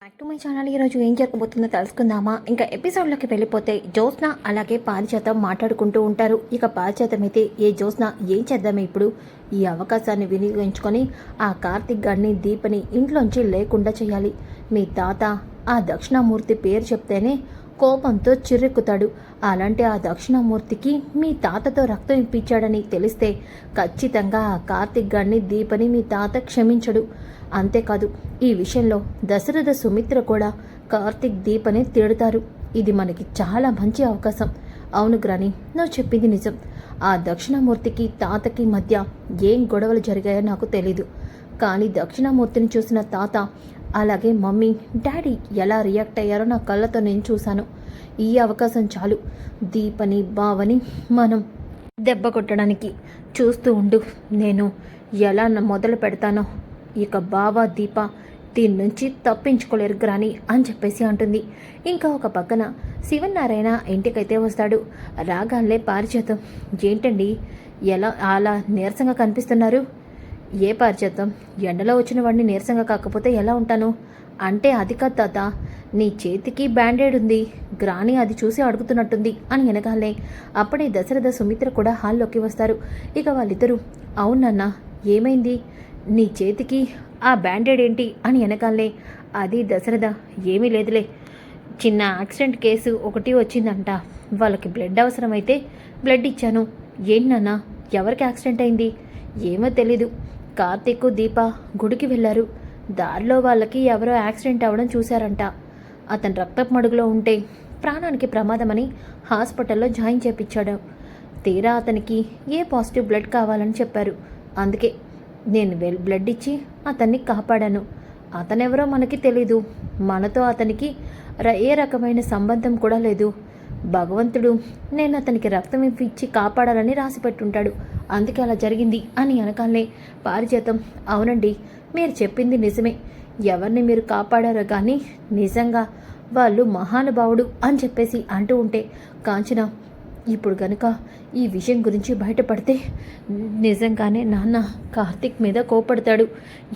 Back to my channel. ఈరోజు ఏం జరగబోతుందో తెలుసుకుందామా? ఇంకా ఎపిసోడ్లోకి వెళ్ళిపోతే జ్యోత్స్న అలాగే పారిజాతం మాట్లాడుకుంటూ ఉంటారు. ఇక పారిజాతం అయితే, ఏ జ్యోత్స్న, ఏం చేద్దామే ఇప్పుడు? ఈ అవకాశాన్ని వినియోగించుకొని ఆ కార్తిక్ గారిని దీపని ఇంట్లోంచి లేకుండా చేయాలి. మీ తాత ఆ దక్షిణామూర్తి పేరు చెప్తేనే కోపంతో చిర్రెక్కుతాడు. అలాంటి ఆ దక్షిణామూర్తికి మీ తాతతో రక్తం ఇప్పించాడని తెలిస్తే ఖచ్చితంగా ఆ కార్తిక్ గారిని దీపని మీ తాత క్షమించడు. అంతేకాదు, ఈ విషయంలో దశరథ సుమిత్ర కూడా కార్తిక్ దీపని తిడతారు. ఇది మనకి చాలా మంచి అవకాశం. అవును గ్రాని, నువ్వు చెప్పింది నిజం. ఆ దక్షిణామూర్తికి తాతకి మధ్య ఏం గొడవలు జరిగాయో నాకు తెలీదు. కానీ దక్షిణామూర్తిని చూసిన తాత అలాగే మమ్మీ డాడీ ఎలా రియాక్ట్ అయ్యారో నా కళ్ళతో నేను చూశాను. ఈ అవకాశం చాలు దీపని బావని మనం దెబ్బ కొట్టడానికి. చూస్తూ ఉండు, నేను ఎలా మొదలు పెడతానో. ఇక బావ దీప దీని నుంచి తప్పించుకోలేరు గ్రాని అని చెప్పేసి అంటుంది. ఇంకా ఒక పక్కన శివనారాయణ ఇంటికైతే వస్తాడు. రాగాన్లే పారిజాతం, ఏంటండి ఎలా అలా నీరసంగా కనిపిస్తున్నారు? ఏ పారిజాతం, ఎండలో వచ్చిన వాడిని నీరసంగా కాకపోతే ఎలా ఉంటాను? అంటే అది కాదు తాత, నీ చేతికి బ్యాండేడ్ ఉంది. గ్రాని అది చూసి అడుగుతున్నట్టుంది అని వెనకాలే అప్పుడే దశరథ సుమిత్ర కూడా హాల్లోకి వస్తారు. ఇక వాళ్ళిద్దరూ, అవునన్నా ఏమైంది? నీ చేతికి ఆ బ్యాండేడ్ ఏంటి అని వెనకాలే. అది దశరథ, ఏమీ లేదులే, చిన్న యాక్సిడెంట్ కేసు ఒకటి వచ్చిందంట, వాళ్ళకి బ్లడ్ అవసరమైతే బ్లడ్ ఇచ్చాను. ఏంటన్నా, ఎవరికి యాక్సిడెంట్ అయింది? ఏమో తెలీదు. కార్తీక్ దీప గుడికి వెళ్ళారు. దారిలో వాళ్ళకి ఎవరో యాక్సిడెంట్ అవ్వడం చూశారంట. అతను రక్తపు మడుగులో ఉంటే ప్రాణానికి ప్రమాదమని హాస్పిటల్లో జాయిన్ చేపించాడు. తీరా అతనికి ఏ పాజిటివ్ బ్లడ్ కావాలని చెప్పారు. అందుకే నేను బ్లడ్ ఇచ్చి అతన్ని కాపాడాను. అతనెవరో మనకి తెలీదు. మనతో అతనికి ఏ రకమైన సంబంధం కూడా లేదు. భగవంతుడు నేను అతనికి రక్తం ఇచ్చి కాపాడాలని రాసిపెట్టుంటాడు. అందుకే అలా జరిగింది అని అనకాలనే పారిజాతం, అవునండి మీరు చెప్పింది నిజమే. ఎవరిని మీరు కాపాడారో కానీ నిజంగా వాళ్ళు మహానుభావుడు అని చెప్పేసి అంటూ ఉంటే కాంచన, ఇప్పుడు గనుక ఈ విషయం గురించి బయటపడితే నిజంగానే నాన్న కార్తిక్ మీద కోపడతాడు.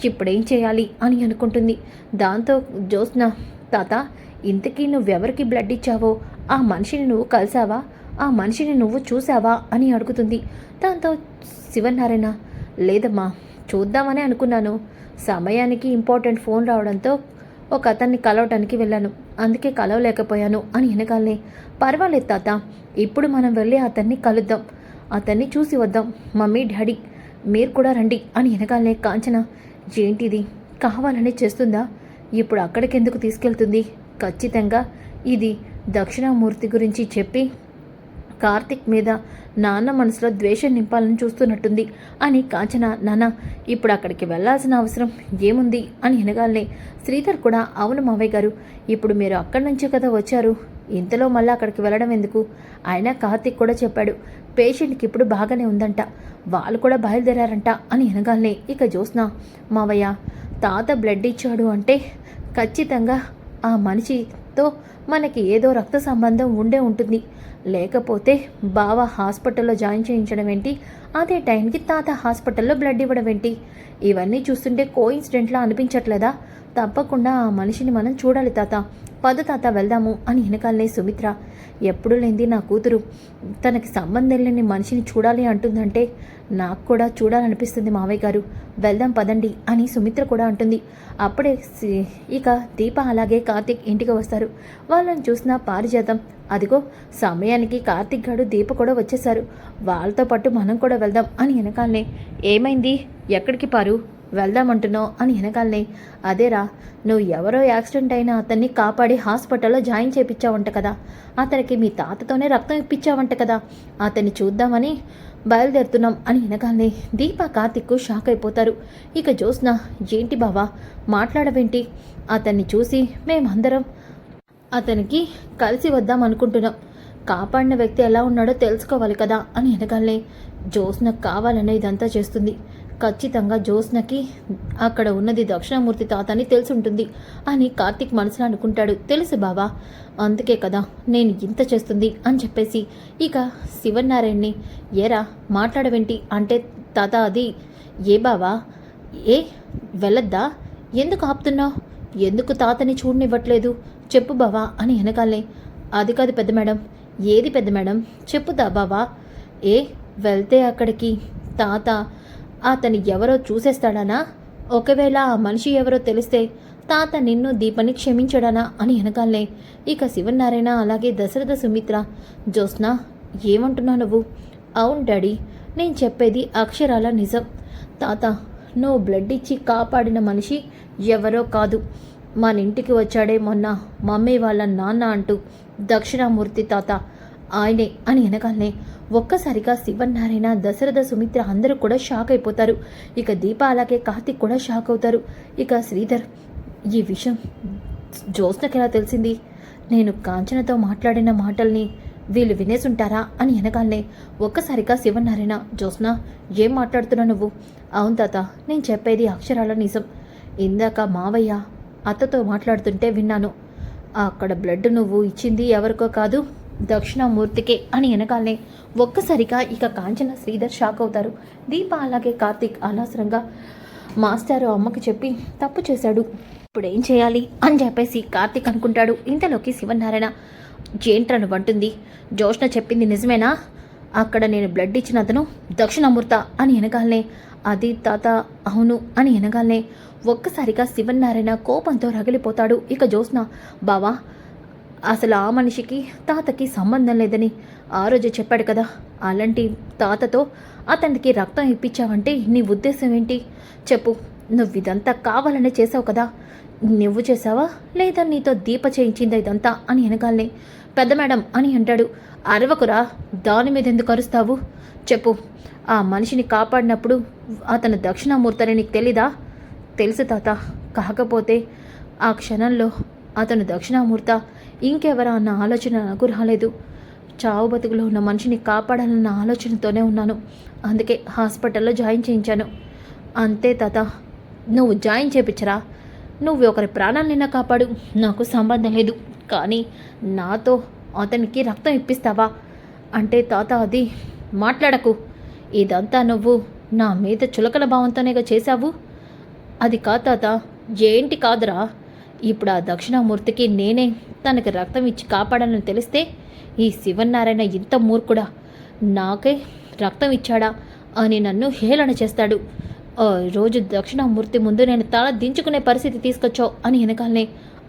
ఇప్పుడేం చేయాలి అని అనుకుంటుంది. దాంతో జ్యోత్స్న, తాత ఇంతకీ నువ్వెవరికి బ్లడ్ ఇచ్చావో ఆ మనిషిని నువ్వు కలిసావా? ఆ మనిషిని నువ్వు చూసావా అని అడుగుతుంది. దాంతో శివనారాయణ, లేదమ్మా చూద్దామని అనుకున్నాను. సమయానికి ఇంపార్టెంట్ ఫోన్ రావడంతో ఒక అతన్ని కలవటానికి వెళ్ళాను, అందుకే కలవలేకపోయాను అని వెనకాలనే. పర్వాలేదు తాత, ఇప్పుడు మనం వెళ్ళి అతన్ని కలుద్దాం, అతన్ని చూసి వద్దాం. మమ్మీ డాడీ మీరు కూడా రండి అని వెనకాలనే. కాంచన, ఏంటిది కావాలని చేస్తుందా? ఇప్పుడు అక్కడికెందుకు తీసుకెళ్తుంది? ఖచ్చితంగా ఇది దక్షిణామూర్తి గురించి చెప్పి కార్తిక్ మీద నాన్న మనసులో ద్వేషం నింపాలని చూస్తున్నట్టుంది అని కాంచన, నాన్న ఇప్పుడు అక్కడికి వెళ్లాల్సిన అవసరం ఏముంది అని వినగాలనే శ్రీధర్ కూడా, అవును మావయ్య గారు, ఇప్పుడు మీరు అక్కడి నుంచే కదా వచ్చారు, ఇంతలో మళ్ళీ అక్కడికి వెళ్ళడం ఎందుకు? అయినా కార్తిక్ కూడా చెప్పాడు పేషెంట్కి ఇప్పుడు బాగానే ఉందంట, వాళ్ళు కూడా బయలుదేరారంట అని వినగాలనే. ఇక జ్యోత్స్న, మావయ్య తాత బ్లడ్ ఇచ్చాడు అంటే ఖచ్చితంగా ఆ మనిషితో మనకి ఏదో రక్త సంబంధం ఉండే ఉంటుంది. లేకపోతే బావ హాస్పిటల్లో జాయిన్ చేయించడం ఏంటి? అదే టైంకి తాత హాస్పిటల్లో బ్లడ్ ఇవ్వడం ఏంటి? ఇవన్నీ చూస్తుంటే కోఇన్సిడెంట్లా అనిపించట్లేదా? తప్పకుండా ఆ మనిషిని మనం చూడాలి తాత. పద తాత వెళ్దాము అని వెనకాలనే సుమిత్ర, ఎప్పుడు లేనిది నా కూతురు తనకి సంబంధం లేని మనిషిని చూడాలి అంటుందంటే నాకు కూడా చూడాలనిపిస్తుంది మావయ్య గారు, వెళ్దాం పదండి అని సుమిత్ర కూడా అంటుంది. అప్పుడే ఇక దీప అలాగే కార్తిక్ ఇంటికి వస్తారు. వాళ్ళని చూసిన పారిజాతం, అదిగో సమయానికి కార్తిక్ గారు దీప కూడా వచ్చేశారు, వాళ్ళతో పాటు మనం కూడా వెళ్దాం అని వెనకాలనే. ఏమైంది, ఎక్కడికి పారు వెళ్దామంటున్నావు అని వెనకాలనే. అదేరా, నువ్వు ఎవరో యాక్సిడెంట్ అయిన అతన్ని కాపాడి హాస్పిటల్లో జాయిన్ చేయించావంట కదా, అతనికి మీ తాతతోనే రక్తం ఇప్పించావంట కదా, అతన్ని చూద్దామని బయలుదేరుతున్నాం అని వెనకాలనే. దీప కార్తిక్ షాక్ అయిపోతారు. ఇక జ్యోత్స్న, ఏంటి బావా మాట్లాడవేంటి? అతన్ని చూసి మేమందరం అతనికి కలిసి వద్దాం అనుకుంటున్నాం, కాపాడిన వ్యక్తి ఎలా ఉన్నాడో తెలుసుకోవాలి కదా అని వెనకాలనే. జ్యోత్స్న కావాలనే ఇదంతా చేస్తుంది. ఖచ్చితంగా జ్యోత్స్నకి అక్కడ ఉన్నది దక్షిణామూర్తి తాత అని తెలుసుంటుంది అని కార్తిక్ మనసులో అనుకుంటాడు. తెలుసు బావా, అందుకే కదా నేను ఇంత చేస్తుంది అని చెప్పేసి ఇక శివనారాయణని, ఏరా మాట్లాడవేంటి అంటే, తాత అది ఏ బావా, ఏ వెళ్ళొద్దా, ఎందుకు ఆపుతున్నావు? ఎందుకు తాతని చూడనివ్వట్లేదు చెప్పు బావా అని వెనకాలే. అది కాదు పెద్ద మేడం. ఏది పెద్ద మేడం చెప్పుదా బావా. ఏ వెళ్తే అక్కడికి తాత అతని ఎవరో చూసేస్తాడానా? ఒకవేళ ఆ మనిషి ఎవరో తెలిస్తే తాత నిన్ను దీపని క్షమించడానా అని వెనకాలే. ఇక శివనారాయణ అలాగే దశరథ సుమిత్ర. జ్యోత్స్న ఏమంటున్నావు నువ్వు? అవును డాడీ, నేను చెప్పేది అక్షరాల నిజం. తాత నువ్వు బ్లడ్ ఇచ్చి కాపాడిన మనిషి ఎవరో కాదు, మన ఇంటికి వచ్చాడే మొన్న మమ్మీ వాళ్ళ నాన్న అంటూ దక్షిణామూర్తి తాత, ఆయనే అని వెనకాలనే. ఒక్కసారిగా శివనారాయణ దశరథ సుమిత్ర అందరూ కూడా షాక్ అయిపోతారు. ఇక దీప అలాగే కార్తిక్ కూడా షాక్ అవుతారు. ఇక శ్రీధర్, ఈ విషయం జ్యోత్స్నకి ఎలా తెలిసింది? నేను కాంచనతో మాట్లాడిన మాటల్ని వీళ్ళు వినేసుంటారా అని వెనకాలనే. ఒక్కసారిగా శివనారాయణ, జ్యోత్స్న ఏం మాట్లాడుతున్నావు నువ్వు? అవును తాత, నేను చెప్పేది అక్షరాల నిజం. ఇందాక మావయ్య అత్తతో మాట్లాడుతుంటే విన్నాను. అక్కడ బ్లడ్ నువ్వు ఇచ్చింది ఎవరికో కాదు, దక్షిణామూర్తికే అని వెనకాలనే. ఒక్కసారిగా ఇక కాంచన శ్రీధర్ షాక్ అవుతారు. దీప అలాగే కార్తిక్ అనవసరంగా మాస్టారు అమ్మకి చెప్పి తప్పు చేశాడు, ఇప్పుడు ఏం చేయాలి అని చెప్పేసి కార్తిక్ అనుకుంటాడు. ఇంతలోకి శివనారాయణ, ఏంట్రా నువ్వంటుంది? జ్యోత్స్న చెప్పింది నిజమేనా? అక్కడ నేను బ్లడ్ ఇచ్చిన అతను దక్షిణామూర్త అని వెనకాలనే. అది తాత అవును అని వెనకాలనే. ఒక్కసారిగా శివనారాయణ కోపంతో రగిలిపోతాడు. ఇక జ్యోత్స్న, బావా అసలు ఆ మనిషికి తాతకి సంబంధం లేదని ఆ రోజు చెప్పాడు కదా, అలాంటి తాతతో అతనికి రక్తం ఇప్పించావంటే నీ ఉద్దేశం ఏంటి చెప్పు? నువ్వు ఇదంతా కావాలనే చేసావు కదా, నువ్వు చేసావా లేదా నీతో దీప చేయించిందా ఇదంతా అని వెనకాలనే. పెద్ద మేడం అని అంటాడు. అరవకురా, దాని మీద ఎందుకు అరుస్తావు చెప్పు. ఆ మనిషిని కాపాడినప్పుడు అతను దక్షిణామూర్తని నీకు తెలీదా? తెలుసు తాత, కాకపోతే ఆ క్షణంలో అతను దక్షిణామూర్త ఇంకెవరా అన్న ఆలోచన నాకు రాలేదు. చావు బతుకులో ఉన్న మనిషిని కాపాడాలన్న ఆలోచనతోనే ఉన్నాను, అందుకే హాస్పిటల్లో జాయిన్ చేయించాను అంతే తాత. నువ్వు జాయిన్ చేయించరా, నువ్వు ఒకరి ప్రాణాలైనా కాపాడు, నాకు సంబంధం లేదు, కానీ నాతో అతనికి రక్తం ఇప్పిస్తావా అంటే తాత అది మాట్లాడకు. ఇదంతా నువ్వు నా మీద చులకన భావంతోనేగా చేశావు. అది కాదు తాత. ఏంటి కాదురా, ఇప్పుడు ఆ దక్షిణామూర్తికి నేనే తనకి రక్తం ఇచ్చి కాపాడాలని తెలిస్తే ఈ శివనారాయణ ఇంత మూర్ఖుడా, నాకే రక్తం ఇచ్చాడా అని నన్ను హేళన చేస్తాడు. రోజు దక్షిణామూర్తి ముందు నేను తల దించుకునే పరిస్థితి తీసుకొచ్చావు అని వెనకాలనే.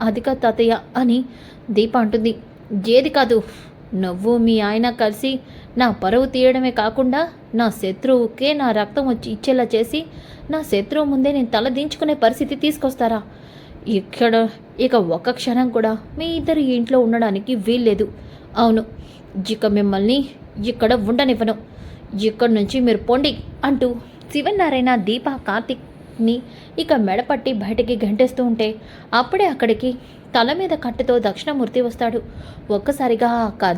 అది కాదు తాతయ్య అని దీప అంటుంది. ఏది కాదు, నువ్వు మీ ఆయన కలిసి నా పరువు తీయడమే కాకుండా నా శత్రువుకే నా రక్తం వచ్చి ఇచ్చేలా చేసి నా శత్రువు ముందే నేను తల దించుకునే పరిస్థితి తీసుకొస్తారా? ఇక్కడ ఇక ఒక్క క్షణం కూడా మీ ఇద్దరు ఇంట్లో ఉండడానికి వీల్లేదు. అవును, ఇక మిమ్మల్ని ఇక్కడ ఉండనివ్వను, ఇక్కడి నుంచి మీరు పొండి అంటూ శివనారాయణ దీప కార్తిక్ని ఇక మెడపట్టి బయటికి గంటేస్తూ ఉంటే అప్పుడే అక్కడికి తల మీద కట్టుతో దక్షిణామూర్తి వస్తాడు. ఒక్కసారిగా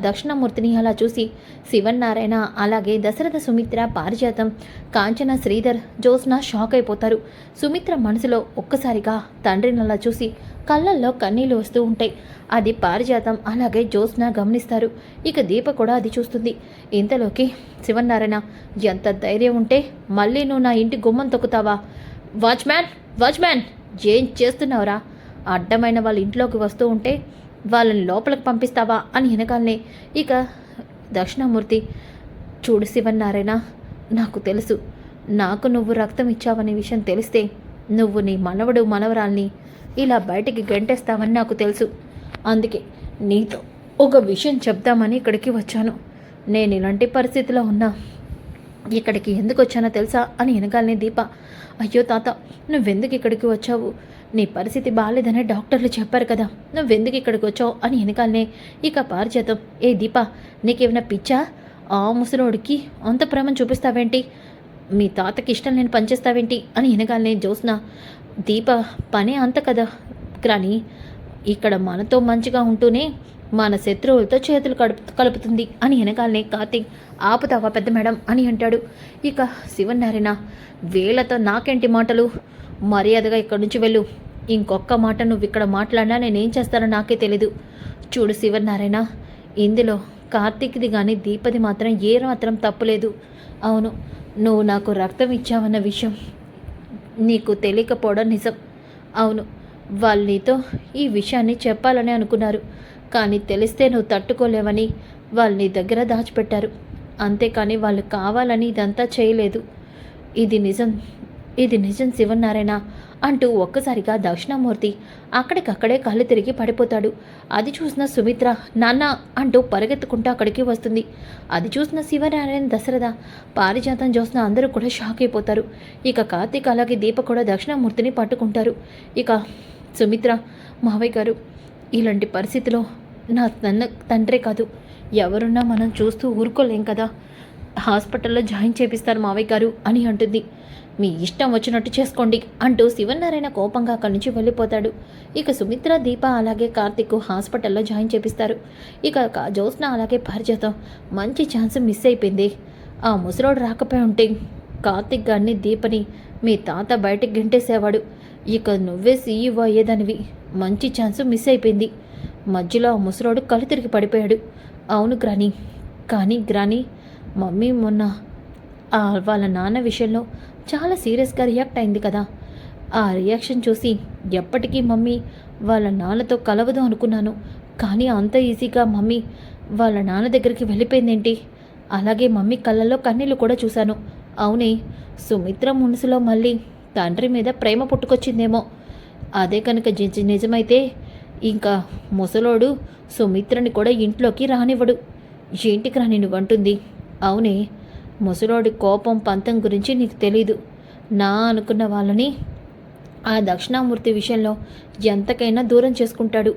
దక్షిణామూర్తిని అలా చూసి శివనారాయణ అలాగే దశరథ సుమిత్ర పారిజాతం కాంచన శ్రీధర్ జ్యోత్స్న షాక్ అయిపోతారు. సుమిత్ర మనసులో ఒక్కసారిగా తండ్రిని అలా చూసి కళ్ళల్లో కన్నీళ్లు వస్తూ ఉంటాయి. అది పారిజాతం అలాగే జ్యోత్స్న గమనిస్తారు. ఇక దీప కూడా అది చూస్తుంది. ఇంతలోకి శివనారాయణ, ఎంత ధైర్యం ఉంటే మళ్ళీ నువ్వు నా ఇంటి గుమ్మం తొక్కుతావా? వాచ్మ్యాన్, వాచ్మ్యాన్, ఏం చేస్తున్నావురా? అడ్డమైన వాళ్ళ ఇంట్లోకి వస్తూ ఉంటే వాళ్ళని లోపలికి పంపిస్తావా అని వెనకాలనే. ఇక దక్షిణామూర్తి, చూడు శివనారాయణ, నాకు తెలుసు నాకు నువ్వు రక్తం ఇచ్చావనే విషయం తెలిస్తే నువ్వు నీ మనవడు మనవరాల్ని ఇలా బయటికి గంటేస్తావని నాకు తెలుసు. అందుకే నీతో ఒక విషయం చెప్దామని ఇక్కడికి వచ్చాను. నేను ఇలాంటి పరిస్థితిలో ఉన్నా ఇక్కడికి ఎందుకు వచ్చానో తెలుసా అని వెనకాలనే దీప. అయ్యో తాత, నువ్వెందుకు ఇక్కడికి వచ్చావు? నీ పరిస్థితి బాగాలేదనే డాక్టర్లు చెప్పారు కదా, నువ్వెందుకు ఇక్కడికి వచ్చావు అని వెనకాలనే. ఇక పారిజాతం, ఏ దీప, నీకేమైనా పిచ్చా? ఆ ముసలోడికి అంత ప్రేమను చూపిస్తావేంటి? మీ తాతకి ఇష్టం లేని పనిచేస్తావేంటి అని వెనకాలనే. జ్యోత్స్న, దీప పనే అంత కదా, కానీ ఇక్కడ మనతో మంచిగా ఉంటూనే మన శత్రువులతో చేతులు కలుపుతుంది అని వెనకాలనే. కార్తీక్, ఆపుతావా పెద్ద మేడం అని అంటాడు. ఇక శివనారాయణ, వీళ్ళతో నాకేంటి మాటలు, మర్యాదగా ఇక్కడి నుంచి వెళ్ళు, ఇంకొక్క మాట నువ్వు ఇక్కడ మాట్లాడినా నేనేం చేస్తానో నాకే తెలీదు. చూడు శివనారాయణ, ఇందులో కార్తీక్ది కానీ దీపది మాత్రం ఏ మాత్రం తప్పులేదు. అవును, నువ్వు నాకు రక్తం ఇచ్చావన్న విషయం నీకు తెలియకపోవడం నిజం. అవును, వాళ్ళు నీతో ఈ విషయాన్ని చెప్పాలని అనుకున్నారు, కానీ తెలిస్తే నువ్వు తట్టుకోలేవని వాళ్ళు నీ దగ్గర దాచిపెట్టారు. అంతేకాని వాళ్ళు కావాలని ఇదంతా చేయలేదు. ఇది నిజం, ఇది నిజం శివనారాయణ అంటూ ఒక్కసారిగా దక్షిణామూర్తి అక్కడికక్కడే కళ్ళు తిరిగి పడిపోతాడు. అది చూసిన సుమిత్ర నాన్న అంటూ పరిగెత్తుకుంటూ అక్కడికి వస్తుంది. అది చూసిన శివనారాయణ, దశరథ, పారిజాతం చూసిన అందరూ కూడా షాక్ అయిపోతారు. ఇక కార్తీక్ అలాగే దీప కూడా దక్షిణామూర్తిని పట్టుకుంటారు. ఇక సుమిత్ర, మావయ్య గారు, ఇలాంటి పరిస్థితిలో నా తండ్రే కాదు ఎవరున్నా మనం చూస్తూ ఊరుకోలేం కదా, హాస్పిటల్లో జాయిన్ చేపిస్తాను మావయ్య గారు అని అంటుంది. మీ ఇష్టం వచ్చినట్టు చేసుకోండి అంటూ శివనారాయణ కోపంగా అక్కడి నుంచి వెళ్ళిపోతాడు. ఇక సుమిత్ర, దీప అలాగే కార్తీక్ హాస్పిటల్లో జాయిన్ చేపిస్తారు. ఇక జ్యోత్స్న అలాగే పారిజాతం మంచి ఛాన్స్ మిస్ అయిపోయింది. ఆ ముసలోడు రాకపోయి ఉంటే కార్తీక్ గారిని, దీపని మీ తాత బయటకు గెంటేసేవాడు. ఇక నువ్వే సీఈఓ అయ్యేదానివి. మంచి ఛాన్స్ మిస్ అయిపోయింది. మధ్యలో ఆ ముసలోడు కళ్ళు తిరిగి పడిపోయాడు. అవును గ్రాని, కానీ గ్రాని, మమ్మీ మొన్న వాళ్ళ నాన్న విషయంలో చాలా సీరియస్గా రియాక్ట్ అయింది కదా. ఆ రియాక్షన్ చూసి ఎప్పటికీ మమ్మీ వాళ్ళ నాన్నతో కలవదు అనుకున్నాను, కానీ అంత ఈజీగా మమ్మీ వాళ్ళ నాన్న దగ్గరికి వెళ్ళిపోయిందేంటి? అలాగే మమ్మీ కళ్ళల్లో కన్నీళ్ళు కూడా చూశాను. అవునే, సుమిత్ర మనసులో మళ్ళీ తండ్రి మీద ప్రేమ పుట్టుకొచ్చిందేమో. అదే కనుక నిజమైతే ఇంకా ముసలోడు సుమిత్రని కూడా ఇంట్లోకి రానివ్వడు. ఏంటికి రాని నువ్వంటుంది? అవునే, ముసలోడి కోపం పంతం గురించి నీకు తెలీదు. నా అనుకున్న వాళ్ళని ఆ దక్షిణామూర్తి విషయంలో ఎంతకైనా దూరం చేసుకుంటాడు.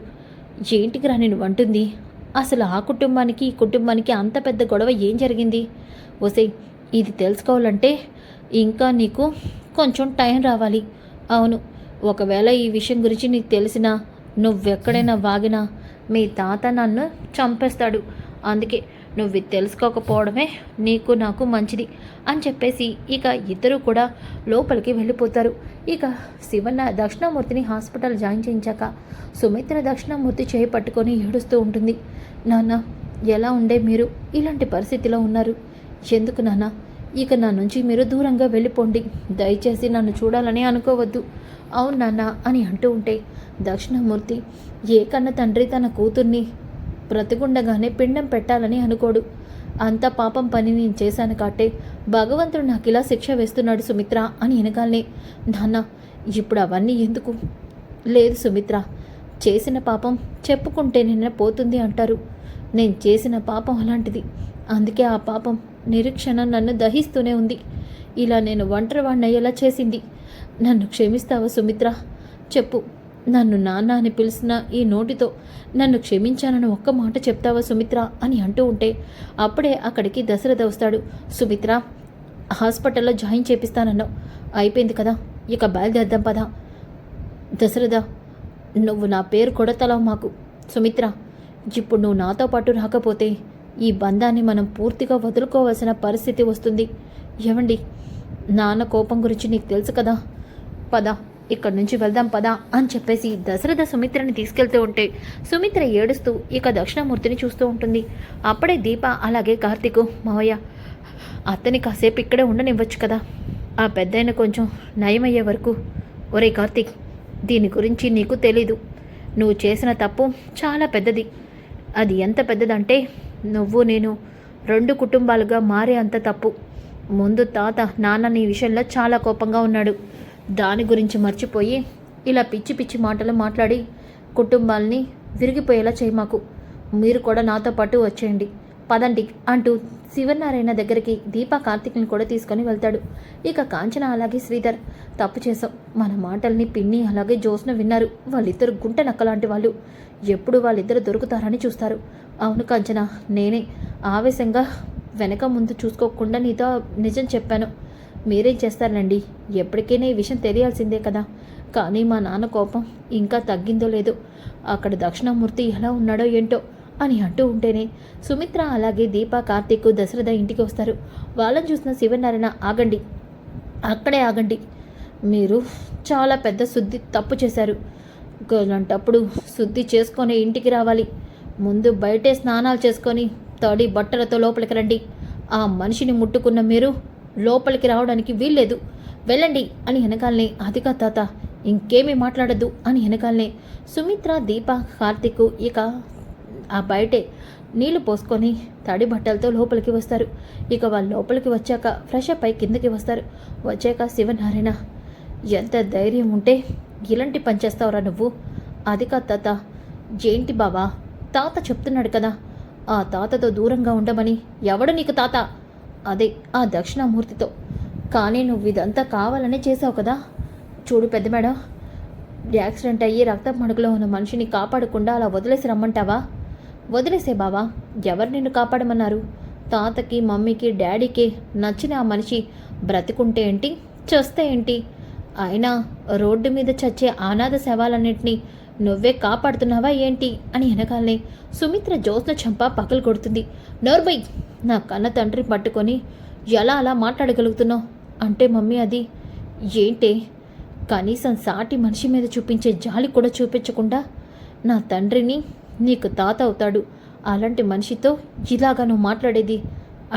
ఏంటికి రాని నువ్వంటుంది? అసలు ఆ కుటుంబానికి ఈ కుటుంబానికి అంత పెద్ద గొడవ ఏం జరిగింది? ఒసే, ఇది తెలుసుకోవాలంటే ఇంకా నీకు కొంచెం టైం రావాలి. అవును, ఒకవేళ ఈ విషయం గురించి నీకు తెలిసినా నువ్వెక్కడైనా వాగినా మీ తాత నన్ను చంపేస్తాడు. అందుకే నువ్వు తెలుసుకోకపోవడమే నీకు నాకు మంచిది అని చెప్పేసి ఇక ఇద్దరు కూడా లోపలికి వెళ్ళిపోతారు. ఇక శివన్న దక్షిణామూర్తిని హాస్పిటల్ జాయిన్ చేయించాక సుమిత్ర దక్షిణామూర్తి చేయి పట్టుకొని ఏడుస్తూ ఉంటుంది. నాన్న, ఎలా ఉండే మీరు ఇలాంటి పరిస్థితిలో ఉన్నారు? ఎందుకు నాన్న? ఇక నా నుంచి మీరు దూరంగా వెళ్ళిపోండి. దయచేసి నన్ను చూడాలని అనుకోవద్దు. అవును నాన్న అని అంటూ ఉంటే దక్షిణామూర్తి, ఏ కన్న తండ్రి తన కూతుర్ని బ్రతికుండగానే పిండం పెట్టాలని అనుకోడు. అంత పాపం పని నేను చేశాను కాబట్టే భగవంతుడు నాకు ఇలా శిక్ష వేస్తున్నాడు సుమిత్ర అని వెనకాలనే, నాన్న ఇప్పుడు అవన్నీ ఎందుకు? లేదు సుమిత్ర, చేసిన పాపం చెప్పుకుంటే నిన్న పోతుంది అంటారు. నేను చేసిన పాపం అలాంటిది. అందుకే ఆ పాపం నిరీక్షణ నన్ను దహిస్తూనే ఉంది. ఇలా నేను ఒంటరివాడిని అయ్యేలా చేసింది. నన్ను క్షమిస్తావా సుమిత్ర? చెప్పు, నన్ను నాన్న అని పిలిచిన ఈ నోటితో నన్ను క్షమించానని ఒక్క మాట చెప్తావా సుమిత్ర అని అంటూ ఉంటే అప్పుడే అక్కడికి దశరథ వస్తాడు. సుమిత్ర, హాస్పిటల్లో జాయిన్ చేపిస్తానన్నావు, అయిపోయింది కదా, ఇక బయలుదేద్దాం పదా. దశరథ, నువ్వు నా పేరు కొడతలావు మాకు. సుమిత్ర, ఇప్పుడు నువ్వు నాతో పాటు రాకపోతే ఈ బంధాన్ని మనం పూర్తిగా వదులుకోవాల్సిన పరిస్థితి వస్తుంది. ఏవండి, నాన్న కోపం గురించి నీకు తెలుసు కదా, పద ఇక్కడి నుంచి వెళ్దాం పదా అని చెప్పేసి దశరథ సుమిత్రని తీసుకెళ్తూ ఉంటే సుమిత్ర ఏడుస్తూ ఇక దక్షిణామూర్తిని చూస్తూ ఉంటుంది. అప్పుడే దీప అలాగే కార్తీక్, మావయ్య అతని కాసేపు ఇక్కడే ఉండనివ్వచ్చు కదా, ఆ పెద్దయిన కొంచెం నయమయ్యే వరకు. ఒరే కార్తీక్, దీని గురించి నీకు తెలీదు. నువ్వు చేసిన తప్పు చాలా పెద్దది. అది ఎంత పెద్దదంటే నువ్వు నేను 2 కుటుంబాలుగా మారే అంత తప్పు. ముందు తాత నాన్న నీ విషయంలో చాలా కోపంగా ఉన్నాడు. దాని గురించి మర్చిపోయి ఇలా పిచ్చి పిచ్చి మాటలు మాట్లాడి కుటుంబాలని విరిగిపోయేలా చేయి మాకు. మీరు కూడా నాతో పాటు వచ్చేయండి, పదండి అంటూ శివనారాయణ దగ్గరికి దీపా కార్తీక్ని కూడా తీసుకొని వెళ్తాడు. ఇక కాంచన అలాగే శ్రీధర్, తప్పు చేసాం, మన మాటల్ని పిన్ని అలాగే జ్యోత్స్న విన్నారు. వాళ్ళిద్దరు గుంట నక్కలాంటి వాళ్ళు, ఎప్పుడు వాళ్ళిద్దరు దొరుకుతారని చూస్తారు. అవును కాంచన, నేనే ఆవేశంగా వెనక ముందు చూసుకోకుండా నీతో నిజం చెప్పాను. మీరేం చేస్తారండి, ఎప్పటికైనా ఈ విషయం తెలియాల్సిందే కదా. కానీ మా నాన్న కోపం ఇంకా తగ్గిందో లేదో, అక్కడ దక్షిణామూర్తి ఎలా ఉన్నాడో ఏంటో అని అంటూ ఉంటేనే సుమిత్ర అలాగే దీప కార్తీక్ దశరథ ఇంటికి వస్తారు. వాళ్ళని చూసిన శివనారాయణ, ఆగండి, అక్కడే ఆగండి, మీరు చాలా పెద్ద శుద్ధి తప్పు చేశారు. అలాంటప్పుడు శుద్ధి చేసుకొని ఇంటికి రావాలి. ముందు బయటే స్నానాలు చేసుకొని తడి బట్టలతో లోపలికి రండి. ఆ మనిషిని ముట్టుకున్న మీరు లోపలికి రావడానికి వీల్లేదు, వెళ్ళండి అని వెనకాలనే. అదిగా తాత, ఇంకేమీ మాట్లాడద్దు అని వెనకాలనే సుమిత్ర, దీప, కార్తీక్ ఇక ఆ బయటే నీళ్లు పోసుకొని తడి బట్టలతో లోపలికి వస్తారు. ఇక వాళ్ళు లోపలికి వచ్చాక ఫ్రెష్ అప్ అయి కిందకి వస్తారు. వచ్చాక శివనారాయణ, ఎంత ధైర్యం ఉంటే ఇలాంటి పని చేస్తావురా నువ్వు? అది కాదు తాత. ఏంటి బావా, తాత చెప్తున్నాడు కదా ఆ తాతతో దూరంగా ఉండమని. ఎవడు నీకు తాత? అదే ఆ దక్షిణామూర్తితో. కానీ నువ్వు ఇదంతా కావాలనే చేసావు కదా. చూడు పెద్ద మేడం, యాక్సిడెంట్ అయ్యి రక్తం మడుగులో ఉన్న మనిషిని కాపాడకుండా అలా వదిలేసి రమ్మంటావా? వదిలేసే బావా, ఎవరు నిన్ను కాపాడమన్నారు? తాతకి, మమ్మీకి, డాడీకి నచ్చిన ఆ మనిషి బ్రతికుంటే ఏంటి, చస్తే ఏంటి? అయినా రోడ్డు మీద చచ్చే అనాథ శవాలన్నింటినీ నువ్వే కాపాడుతున్నావా ఏంటి అని వెనకాలనే సుమిత్ర జ్యోత్స్న చంప పగలు కొడుతుంది. నోర్బై, నా కన్న తండ్రి పట్టుకొని ఎలా అలా మాట్లాడగలుగుతున్నావు? అంటే మమ్మీ అది ఏంటే, కనీసం సాటి మనిషి మీద చూపించే జాలి కూడా చూపించకుండా నా తండ్రిని నీకు తాత అవుతాడు అలాంటి మనిషితో ఇలాగా నువ్వు మాట్లాడేది?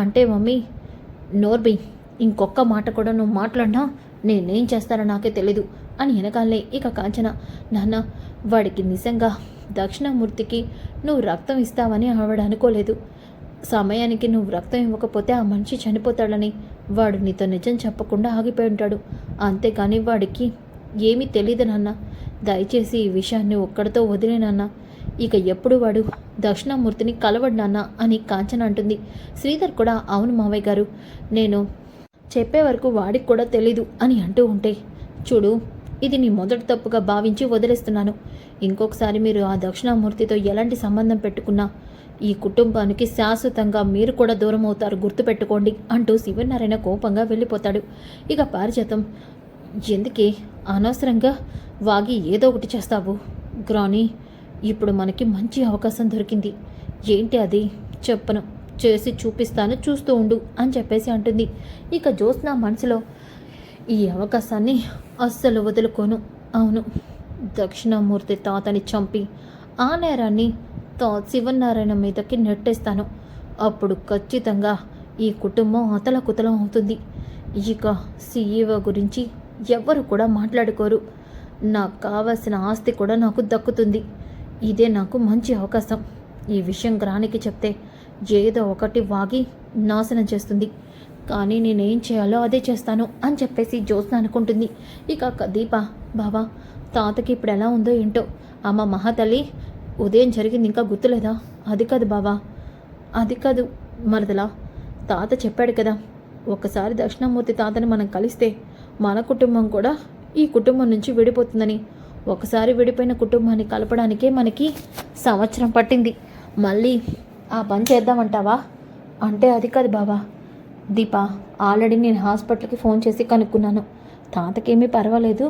అంటే మమ్మీ, నోర్బై, ఇంకొక్క మాట కూడా నువ్వు మాట్లాడినా నేనేం చేస్తానో నాకే తెలీదు అని వెనకాలనే ఇక కాంచన, నాన్న, వాడికి నిజంగా దక్షిణామూర్తికి నువ్వు రక్తం ఇస్తావని ఆవిడ అనుకోలేదు. సమయానికి నువ్వు రక్తం ఇవ్వకపోతే ఆ మనిషి చనిపోతాడని వాడు నీతో నిజం చెప్పకుండా ఆగిపోయి ఉంటాడు. అంతేకాని వాడికి ఏమీ తెలీదు నాన్న. దయచేసి ఈ విషయాన్ని ఒక్కడితో వదిలేనన్నా. ఇక ఎప్పుడు వాడు దక్షిణామూర్తిని కలవడు నాన్న అని కాంచన అంటుంది. శ్రీధర్ కూడా, అవును మావయ్య గారు, నేను చెప్పే వరకు వాడికి కూడా తెలీదు అని అంటూ ఉంటే, చూడు, ఇది నీ మొదటి తప్పుగా భావించి వదిలేస్తున్నాను. ఇంకొకసారి మీరు ఆ దక్షిణామూర్తితో ఎలాంటి సంబంధం పెట్టుకున్నా ఈ కుటుంబానికి శాశ్వతంగా మీరు కూడా దూరం అవుతారు, గుర్తుపెట్టుకోండి అంటూ శివనారాయణ కోపంగా వెళ్ళిపోతాడు. ఇక పారిజాతం, ఎందుకే అనవసరంగా వాగి ఏదో ఒకటి చేస్తావు? గ్రాని, ఇప్పుడు మనకి మంచి అవకాశం దొరికింది. ఏంటి అది? చెప్పను, చేసి చూపిస్తాను, చూస్తూ ఉండు అని చెప్పేసి అంటుంది. ఇక జ్యోత్స్న మనసులో, ఈ అవకాశాన్ని అస్సలు వదులుకోను. అవును, దక్షిణామూర్తి తాతని చంపి ఆ నేరాన్ని శివనారాయణ మీదకి నెట్టేస్తాను. అప్పుడు ఖచ్చితంగా ఈ కుటుంబం అతలకుతలం అవుతుంది. ఇక సీఈఓ గురించి ఎవ్వరు కూడా మాట్లాడుకోరు. నాకు కావాల్సిన ఆస్తి కూడా నాకు దక్కుతుంది. ఇదే నాకు మంచి అవకాశం. ఈ విషయం గ్రానికి చెప్తే ఏదో ఒకటి వాగి నాశనం చేస్తుంది. కానీ నేనేం చేయాలో అదే చేస్తాను అని చెప్పేసి జ్యోత్స్న అనుకుంటుంది. ఇక దీప, బావా, తాతకి ఇప్పుడు ఎలా ఉందో ఏంటో. అమ్మ మహాతల్లి, ఉదయం జరిగింది ఇంకా గుర్తులేదా? అది కాదు బావా, అది కాదు మరదలా, తాత చెప్పాడు కదా, ఒకసారి దక్షిణామూర్తి తాతని మనం కలిస్తే మన కుటుంబం కూడా ఈ కుటుంబం నుంచి విడిపోతుందని. ఒకసారి విడిపోయిన కుటుంబాన్ని కలపడానికే మనకి సంవత్సరం పట్టింది. మళ్ళీ ఆ పని చేద్దామంటావా? అంటే అది కాదు బావా. దీప, ఆల్రెడీ నేను హాస్పిటల్కి ఫోన్ చేసి కనుక్కున్నాను. తాతకేమీ పర్వాలేదు,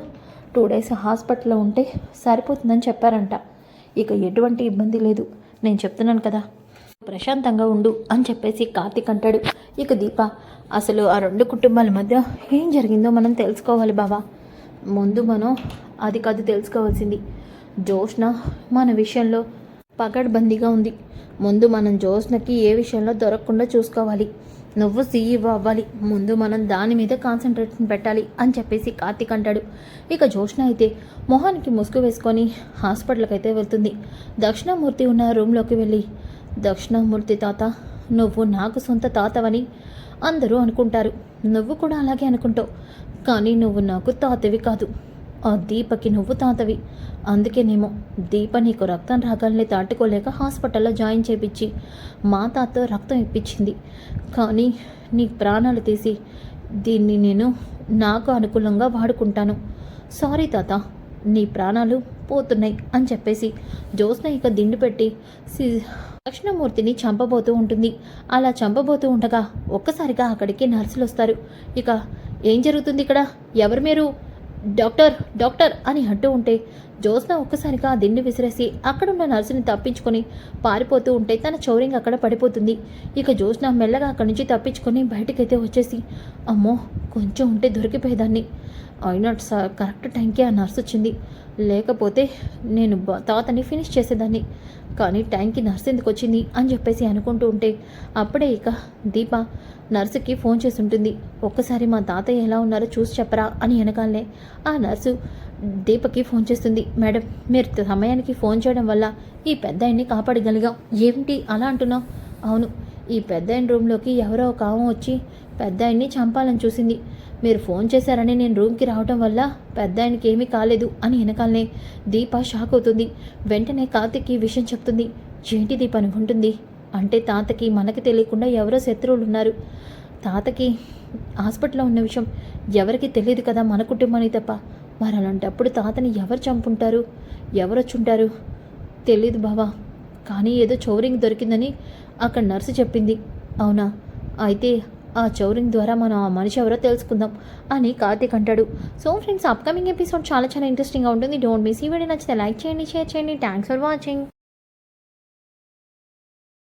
2 days హాస్పిటల్లో ఉంటే సరిపోతుందని చెప్పారంట. ఇక ఎటువంటి ఇబ్బంది లేదు. నేను చెప్తున్నాను కదా, ప్రశాంతంగా ఉండు అని చెప్పేసి కార్తీక్ అంటాడు. ఇక దీప, అసలు ఆ 2 కుటుంబాల మధ్య ఏం జరిగిందో మనం తెలుసుకోవాలి బావా. ముందు మనం అది కాదు తెలుసుకోవాల్సింది. జ్యోత్స్న మన విషయంలో పకడ్బందీగా ఉంది. ముందు మనం జ్యోత్స్నకి ఏ విషయంలో దొరకకుండా చూసుకోవాలి. నువ్వు సీఈఓ అవ్వాలి, ముందు మనం దాని మీద కాన్సన్ట్రేషన్ పెట్టాలి అని చెప్పేసి కార్తీక్ అంటాడు. ఇక జ్యోత్స్న అయితే మొహానికి ముసుగు వేసుకొని హాస్పిటల్కి అయితే వెళ్తుంది. దక్షిణామూర్తి ఉన్న రూమ్లోకి వెళ్ళి, దక్షిణామూర్తి తాత, నువ్వు నాకు సొంత తాతవని అందరూ అనుకుంటారు. నువ్వు కూడా అలాగే అనుకుంటావు. కానీ నువ్వు నాకు తాతవి కాదు. ఆ దీపకి నువ్వు తాతవి. అందుకేనేమో దీప నీకు రక్తం రాగాల్ని దాటుకోలేక హాస్పిటల్లో జాయిన్ చేయించి మా తాత రక్తం ఇప్పించింది. కానీ నీ ప్రాణాలు తీసి దీన్ని నేను నాకు అనుకూలంగా వాడుకుంటాను. సారీ తాత, నీ ప్రాణాలు పోతున్నాయి అని చెప్పేసి జ్యోత్స్న ఇక దిండు పెట్టి దక్షిణామూర్తిని చంపబోతూ ఉంటుంది. అలా చంపబోతూ ఉండగా ఒక్కసారిగా అక్కడికి నర్సులు వస్తారు. ఇక ఏం జరుగుతుంది ఇక్కడ? ఎవరు మీరు? డాక్టర్, డాక్టర్ అని అంటూ ఉంటే జ్యోత్స్న ఒక్కసారిగా ఆ దిండు విసిరేసి అక్కడున్న నర్సుని తప్పించుకొని పారిపోతూ ఉంటే తన చౌరింగ్ అక్కడ పడిపోతుంది. ఇక జ్యోత్స్న మెల్లగా అక్కడి నుంచి తప్పించుకొని బయటకైతే వచ్చేసి, అమ్మో, కొంచెం ఉంటే దొరికిపోయేదాన్ని. అయినా కరెక్ట్ టైంకి ఆ నర్సు వచ్చింది, లేకపోతే నేను తాతని ఫినిష్ చేసేదాన్ని. కానీ టైంకి నర్సు ఎందుకు వచ్చింది అని చెప్పేసి అనుకుంటూ ఉంటే అప్పుడే ఇక దీప నర్సుకి ఫోన్ చేసి ఉంటుంది. ఒక్కసారి మా తాతయ్య ఎలా ఉన్నారో చూసి చెప్పరా అని వెనకాలనే ఆ నర్సు దీపకి ఫోన్ చేస్తుంది. మేడం, మీరు సమయానికి ఫోన్ చేయడం వల్ల ఈ పెద్దాయన్ని కాపాడగలిగాం. ఏమిటి అలా అంటున్నావు? అవును, ఈ పెద్దాయన రూమ్లోకి ఎవరో ఒక ఆమె వచ్చి పెద్దాయన్ని చంపాలని చూసింది. మీరు ఫోన్ చేశారని నేను రూమ్కి రావడం వల్ల పెద్దాయనకి ఏమీ కాలేదు అని వెనకాలనే దీప షాక్ అవుతుంది. వెంటనే కార్తిక్కి విషయం చెప్తుంది. ఏంటి దీప అనుకుంటుంది? అంటే తాతకి మనకి తెలియకుండా ఎవరో శత్రువులు ఉన్నారు. తాతకి హాస్పిటల్లో ఉన్న విషయం ఎవరికి తెలియదు కదా, మన కుటుంబానికి తప్ప. మరి అలాంటప్పుడు తాతని ఎవరు చంపుంటారు? ఎవరు వచ్చుంటారు? తెలీదు బావా, కానీ ఏదో చౌరింగ్ దొరికిందని అక్కడ నర్సు చెప్పింది. అవునా? అయితే ఆ చౌరింగ్ ద్వారా మనం ఆ మనిషి ఎవరో తెలుసుకుందాం అని కార్తీక్ అంటాడు. సో ఫ్రెండ్స్, అప్కమింగ్ ఎపిసోడ్ చాలా చాలా ఇంట్రెస్టింగ్గా ఉంటుంది. Don't miss. ఈ వీడియో నచ్చితే లైక్ చేయండి, షేర్ చేయండి. Thanks for watching.